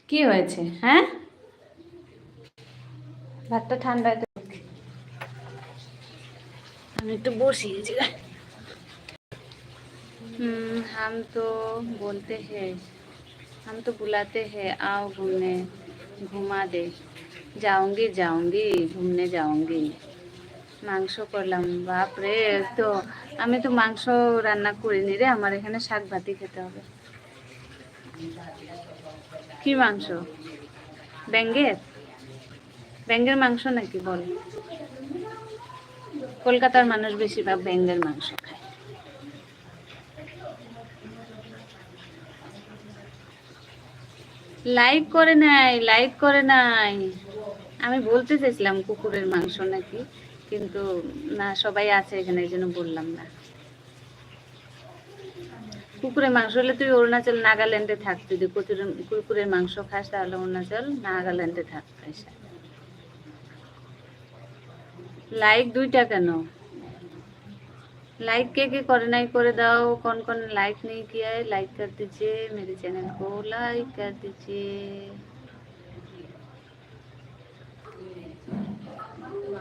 কি হয়েছে? হ্যাঁ, ভাতটা ঠান্ডা আমি একটু বসিয়েছি। हम तो बोलते हैं, हम तो बुलाते हैं आओ घूमने, घुमा दे। जाऊंगी जाऊंगी घूमने जाऊंगी। মাংস করলাম। বাপরে, তো আমি তো মাংস রান্না করিনি রে, আমার এখানে শাক ভাতি খেতে হবে। কি মাংস? ব্যাঙ্গের? ব্যাঙ্গের মাংস নাকি বল? কলকাতার মানুষ বেশিরভাগ ব্যাঙ্গের মাংস খায়। লাইক করে নাই, লাইক করে নাই। আমি বলতে চাইছিলাম কুকুরের মাংস নাকি, কিন্তু না, সবাই আছে এখানে, এই জন্য বললাম না। কুকুরের মাংস হলে তুই অরুণাচল নাগাল্যান্ডে থাক। যদি কুকুরের মাংস খাস তাহলে অরুণাচল নাগাল্যান্ডে থাক। লাইক 2টা কেন? लाइक के करे नहीं करे दाओ। कौन कौन लाइक नहीं किया है लाइक कर दीजिए, मेरे चैनल को लाइक कर दीजिए।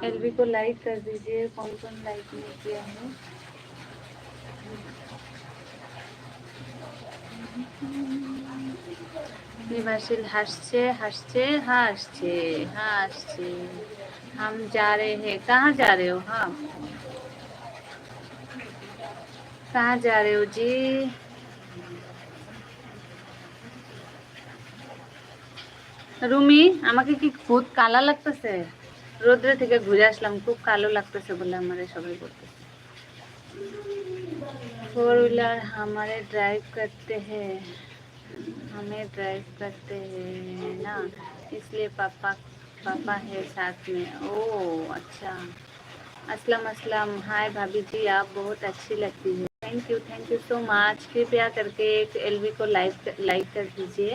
एलबी को लाइक कर दीजिए। कौन कौन लाइक नहीं किया है? निवासिल हंसছে हंसছে हंसছে हंसছে। हम जा रहे हैं। कहाँ जा रहे हो? हाँ, कहाँ जा रहे हो जी? রুমি, আমাকে কি খুব কালা লাগতেছে? রোদ্রে থেকে ঘুরে আসলাম, খুব কালো লাগতেছে বলে আমারে সবাই বলতেছে। 4 व्हीलर हमारे ड्राइव करते हैं, हमें ड्राइव करते हैं ना, इसलिए पापा पापा है साथ में। ओ अच्छा। असलम असलम, हाय भाभी जी, आप बहुत अच्छी लगती है। Thank you so much. कृपया करके एक एलवी को लाइक कर दीजिए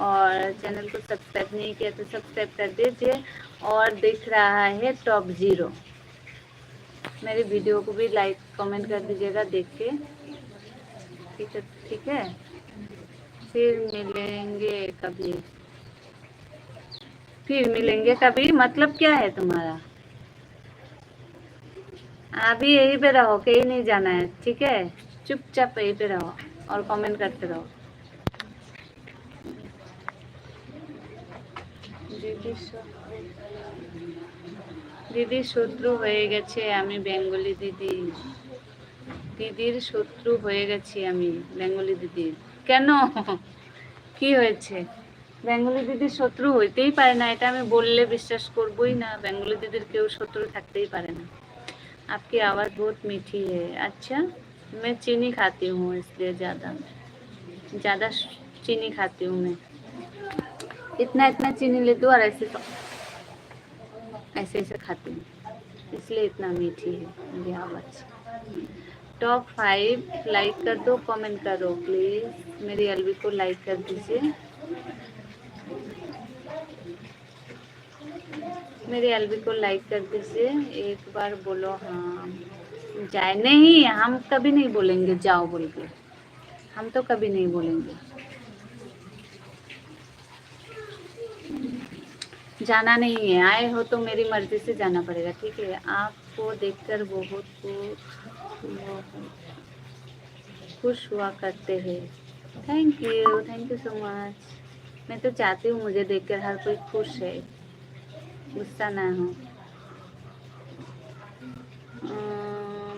और चैनल को सब्सक्राइब नहीं किया तो सब्सक्राइब कर दीजिए। और दिख रहा है टॉप 0, मेरी वीडियो को भी लाइक कमेंट कर दीजिएगा देख के। ठीक है, ठीक है। फिर मिलेंगे कभी, फिर मिलेंगे कभी मतलब क्या है तुम्हारा? अभी यहीं पे रहो, कहीं नहीं जाना है, ठीक है? चुपचाप यहीं पे रहो और कमेंट करते रहो। দিদি শত্রু হয়ে গেছে আমি, বেঙ্গলি দিদি। দিদির শত্রু হয়ে গেছি আমি, বেঙ্গলি দিদির। কেন, কি হয়েছে? বেঙ্গলি দিদির শত্রু হইতেই পারে না, এটা আমি বললে বিশ্বাস করবই না। বেঙ্গলি দিদির কেউ শত্রু থাকতেই পারে না। आपकी आवाज़ बहुत मीठी है। अच्छा, मैं चीनी खाती हूँ इसलिए ज़्यादा चीनी खाती हूँ मैं। इतना चीनी लेती हूँ और ऐसे खाती हूँ, इसलिए इतना मीठी है मेरी आवाज़। टॉप 5 लाइक कर दो, कमेंट करो प्लीज़। मेरी एलबी को लाइक कर दीजिए, मेरी एलबी को लाइक कर दीजिए। एक बार बोलो हाँ। जाए नहीं, हम कभी नहीं बोलेंगे जाओ बोल के, हम तो कभी नहीं बोलेंगे। जाना नहीं है, आए हो तो मेरी मर्जी से जाना पड़ेगा, ठीक है? आपको देखकर बहुत खुश हुआ करते हैं। Thank you so much. मैं तो चाहती हूँ मुझे देखकर हर कोई खुश है, गुस्सा ना हो।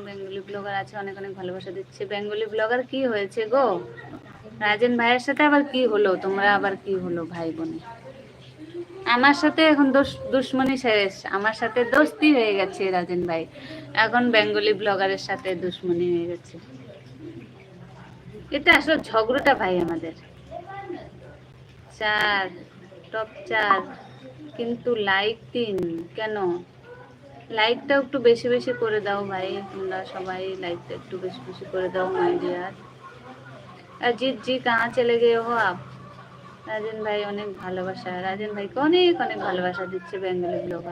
বেঙ্গলি ব্লগার আছে, অনেক অনেক ভালোবাসা দিচ্ছে। বেঙ্গলি ব্লগার কি হয়েছে গো? রাজেন ভাইয়ের সাথে আবার কি হলো? তোমরা আবার কি হলো ভাই বোনে? আমার সাথে এখন দুশ্মনী শেষ, আমার সাথে দোস্তি হয়ে গেছে রাজেন ভাই, এখন বেঙ্গলি ব্লগারের সাথে দুশ্মনী হয়ে গেছে। এটা আসলে ঝগড়াটা ভাই আমাদের। 4 টপ 4 কিন্তু লাইক 3 কেন? লাইকটা একটু বেশি বেশি করে দাও ভাই, তোমরা সবাই লাইকটা একটু বেশি বেশি করে দাও মাই ডিয়ার। अजीत जी कहाँ चले गए हो आप? রাজেন ভাই অনেক ভালোবাসা, রাজেন ভাইকে অনেক অনেক ভালোবাসা দিচ্ছে বেঙ্গলি ব্লগার।